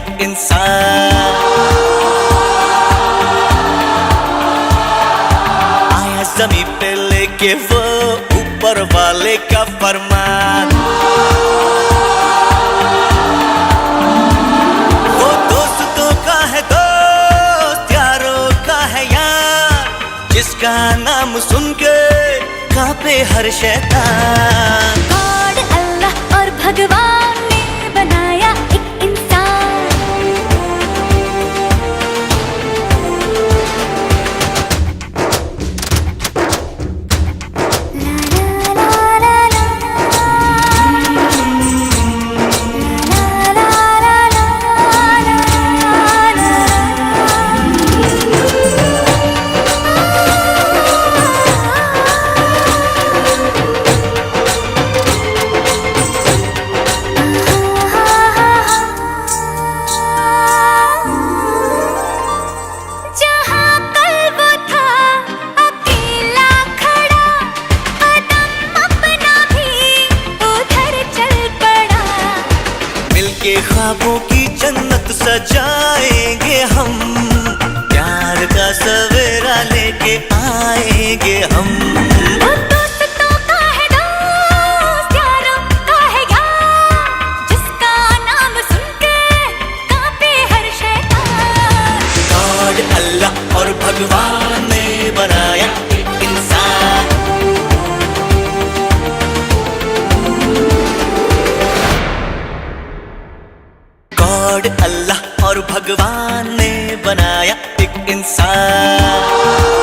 एक इंसान आया ज़मीं पे लेके वो ऊपर वाले का फरमान। वो दोस्तों का है दोस्त, यारों का है यार, जिसका नाम सुन के कांपे हर शैतान। गॉड अल्लाह और भगवान ने बनाया एक इंसान। ला ला ला ला ला ला जहाँ कल वो था अकेला खड़ा, कदम अपना भी उधर चल पड़ा। मिलके ख्वाबों की जन्नत सजाएंगे हम, प्यार का सवेरा लेके आएंगे हम। वो दोस्तों का है दोस्त, यारों का है यार, जिसका नाम सुन के कांपे हर शैतान। गॉड अल्लाह और भगवान ने बनाया एक इंसान। गॉड अल्लाह और भगवान ने बनाया एक इंसान।